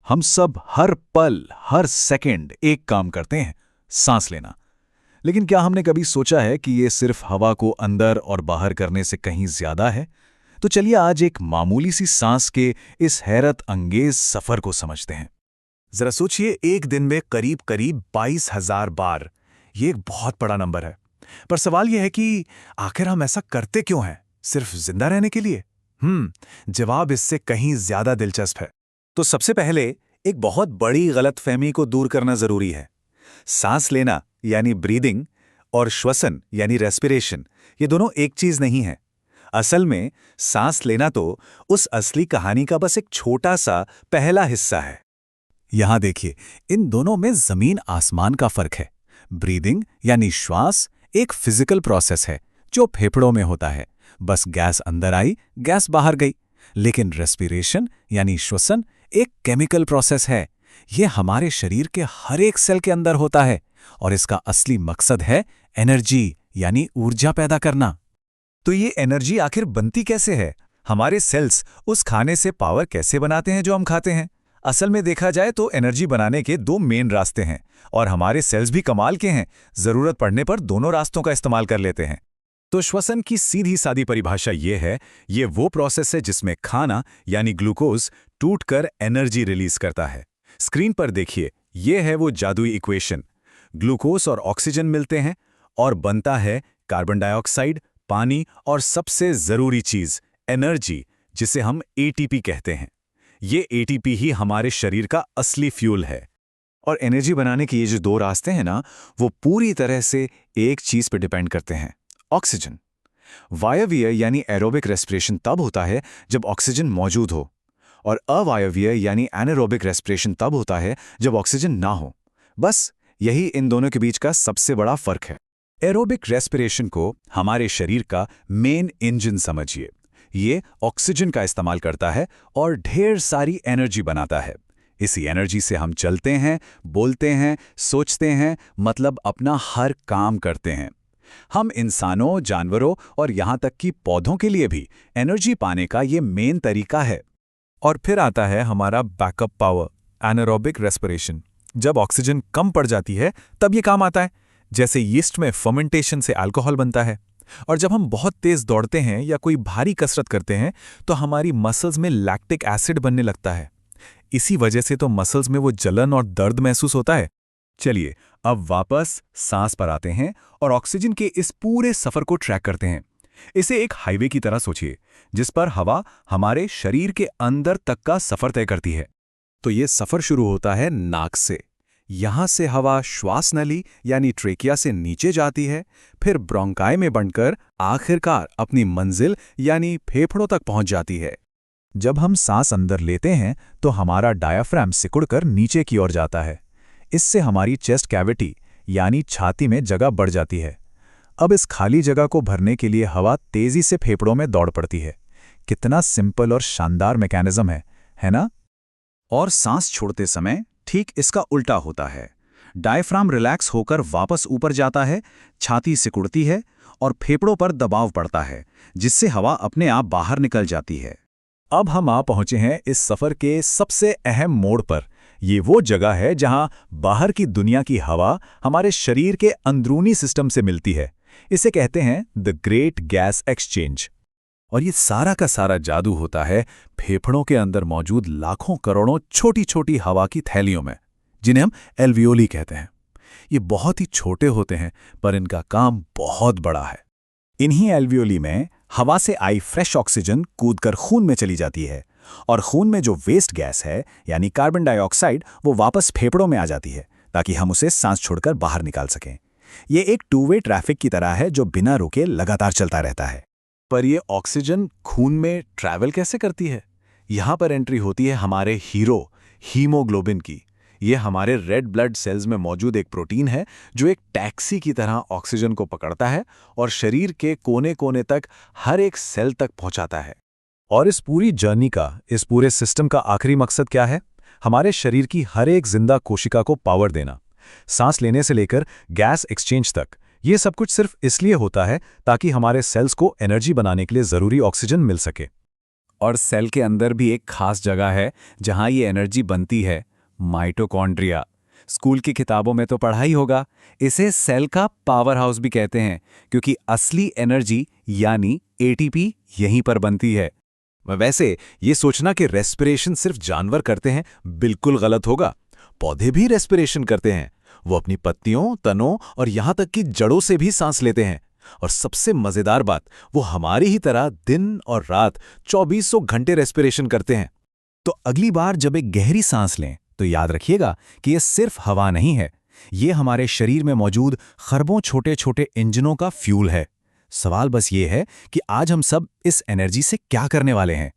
हम सब हर पल, हर सेकंड एक काम करते हैं, सांस लेना। लेकिन क्या हमने कभी सोचा है कि ये सिर्फ हवा को अंदर और बाहर करने से कहीं ज्यादा है? तो चलिए आज एक मामूली सी सांस के इस हैरत अंगेज सफर को समझते हैं। जरा सोचिए, एक दिन में करीब करीब 22,000 बार। ये एक बहुत बड़ा नंबर है। पर सवाल यह है कि आखिर हम ऐसा करते क्यों हैं? सिर्फ जिंदा रहने के लिए? जवाब इससे कहीं ज्यादा दिलचस्प है। तो सबसे पहले एक बहुत बड़ी गलतफहमी को दूर करना जरूरी है। सांस लेना यानी ब्रीदिंग और श्वसन यानी रेस्पिरेशन, ये दोनों एक चीज नहीं है। असल में सांस लेना तो उस असली कहानी का बस एक छोटा सा पहला हिस्सा है। यहां देखिए, इन दोनों में जमीन आसमान का फर्क है। ब्रीदिंग यानी श्वास एक फिजिकल प्रोसेस है जो फेफड़ों में होता है। बस गैस अंदर आई, गैस बाहर गई। लेकिन रेस्पिरेशन यानी श्वसन एक केमिकल प्रोसेस है। यह हमारे शरीर के हर एक सेल के अंदर होता है और इसका असली मकसद है एनर्जी यानी ऊर्जा पैदा करना। तो ये एनर्जी आखिर बनती कैसे है? हमारे सेल्स उस खाने से पावर कैसे बनाते हैं जो हम खाते हैं? असल में देखा जाए तो एनर्जी बनाने के दो मेन रास्ते हैं और हमारे सेल्स भी कमाल के हैं। जरूरत पड़ने पर दोनों रास्तों का इस्तेमाल कर लेते हैं। तो श्वसन की सीधी सादी परिभाषा ये वो प्रोसेस है जिसमें खाना यानी ग्लूकोज टूटकर एनर्जी रिलीज करता है। स्क्रीन पर देखिए, ये है वो जादुई इक्वेशन। ग्लूकोज और ऑक्सीजन मिलते हैं और बनता है कार्बन डाइऑक्साइड, पानी और सबसे जरूरी चीज एनर्जी, जिसे हम एटीपी कहते हैं। ये एटीपी ही हमारे शरीर का असली फ्यूल है। और एनर्जी बनाने के ये जो दो रास्ते हैं ना, वो पूरी तरह से एक चीज पर डिपेंड करते हैं, ऑक्सीजन। वायवीय यानी एरोबिक रेस्पिरेशन तब होता है जब ऑक्सीजन मौजूद हो, और अवायवीय यानी एनारोबिक रेस्पिरेशन तब होता है जब ऑक्सीजन ना हो। बस यही इन दोनों के बीच का सबसे बड़ा फर्क है। एरोबिक रेस्पिरेशन को हमारे शरीर का मेन इंजन समझिए। ये ऑक्सीजन का इस्तेमाल करता है और ढेर सारी एनर्जी बनाता है। इसी एनर्जी से हम चलते हैं, बोलते हैं, सोचते हैं, मतलब अपना हर काम करते हैं। हम इंसानों, जानवरों और यहां तक कि पौधों के लिए भी एनर्जी पाने का ये मेन तरीका है। और फिर आता है हमारा बैकअप पावर, एनारोबिक रेस्पिरेशन। जब ऑक्सीजन कम पड़ जाती है तब ये काम आता है। जैसे यीस्ट में फर्मेंटेशन से अल्कोहल बनता है। और जब हम बहुत तेज दौड़ते हैं या कोई भारी कसरत करते हैं तो हमारी मसल्स में लैक्टिक एसिड बनने लगता है। इसी वजह से तो मसल्स में वो जलन और दर्द महसूस होता है। चलिए अब वापस सांस पर आते हैं और ऑक्सीजन के इस पूरे सफर को ट्रैक करते हैं। इसे एक हाईवे की तरह सोचिए, जिस पर हवा हमारे शरीर के अंदर तक का सफर तय करती है। तो ये सफर शुरू होता है नाक से। यहां से हवा श्वास नली यानी ट्रेकिया से नीचे जाती है, फिर ब्रोंकाई में बनकर आखिरकार अपनी मंजिल यानी फेफड़ों तक पहुंच जाती है। जब हम सांस अंदर लेते हैं तो हमारा डायाफ्राम सिकुड़कर नीचे की ओर जाता है। इससे हमारी चेस्ट कैविटी यानी छाती में जगह बढ़ जाती है। अब इस खाली जगह को भरने के लिए हवा तेजी से फेफड़ों में दौड़ पड़ती है। कितना सिंपल और शानदार मैकेनिज्म है ना? और सांस छोड़ते समय ठीक इसका उल्टा होता है। डायफ्राम रिलैक्स होकर वापस ऊपर जाता है, छाती सिकुड़ती है और फेफड़ों पर दबाव पड़ता है, जिससे हवा अपने आप बाहर निकल जाती है। अब हम आ पहुंचे हैं इस सफर के सबसे अहम मोड़ पर। ये वो जगह है जहां बाहर की दुनिया की हवा हमारे शरीर के अंदरूनी सिस्टम से मिलती है। इसे कहते हैं द ग्रेट गैस एक्सचेंज। और ये सारा का सारा जादू होता है फेफड़ों के अंदर मौजूद लाखों करोड़ों छोटी छोटी हवा की थैलियों में, जिन्हें हम एल्वियोली कहते हैं। ये बहुत ही छोटे होते हैं पर इनका काम बहुत बड़ा है। इन्हीं एल्वियोली में हवा से आई फ्रेश ऑक्सीजन कूदकर खून में चली जाती है और खून में जो वेस्ट गैस है यानी कार्बन डाइऑक्साइड, वो वापस फेफड़ों में आ जाती है ताकि हम उसे सांस छोड़कर बाहर निकाल सकें। ये एक टू वे ट्रैफिक की तरह है जो बिना रुके लगातार चलता रहता है। पर ये ऑक्सीजन खून में ट्रैवल कैसे करती है? यहां पर एंट्री होती है हमारे हीरो हीमोग्लोबिन की। ये हमारे रेड ब्लड सेल्स में मौजूद एक प्रोटीन है जो एक टैक्सी की तरह ऑक्सीजन को पकड़ता है और शरीर के कोने कोने तक हर एक सेल तक पहुंचाता है। और इस पूरी जर्नी का, इस पूरे सिस्टम का आखिरी मकसद क्या है? हमारे शरीर की हर एक जिंदा कोशिका को पावर देना। सांस लेने से लेकर गैस एक्सचेंज तक ये सब कुछ सिर्फ इसलिए होता है ताकि हमारे सेल्स को एनर्जी बनाने के लिए जरूरी ऑक्सीजन मिल सके। और सेल के अंदर भी एक खास जगह है जहां ये एनर्जी बनती है, माइटोकॉन्ड्रिया। स्कूल की किताबों में तो पढ़ा ही होगा। इसे सेल का पावर हाउस भी कहते हैं, क्योंकि असली एनर्जी यानी एटीपी यहीं पर बनती है। वैसे ये सोचना कि रेस्पिरेशन सिर्फ जानवर करते हैं बिल्कुल गलत होगा। पौधे भी रेस्पिरेशन करते हैं। वो अपनी पत्तियों, तनों और यहां तक कि जड़ों से भी सांस लेते हैं। और सबसे मजेदार बात, वो हमारी ही तरह दिन और रात 2400 घंटे रेस्पिरेशन करते हैं। तो अगली बार जब एक गहरी सांस लें तो याद रखिएगा कि ये सिर्फ हवा नहीं है, ये हमारे शरीर में मौजूद खरबों छोटे छोटे इंजनों का फ्यूल है। सवाल बस ये है कि आज हम सब इस एनर्जी से क्या करने वाले हैं।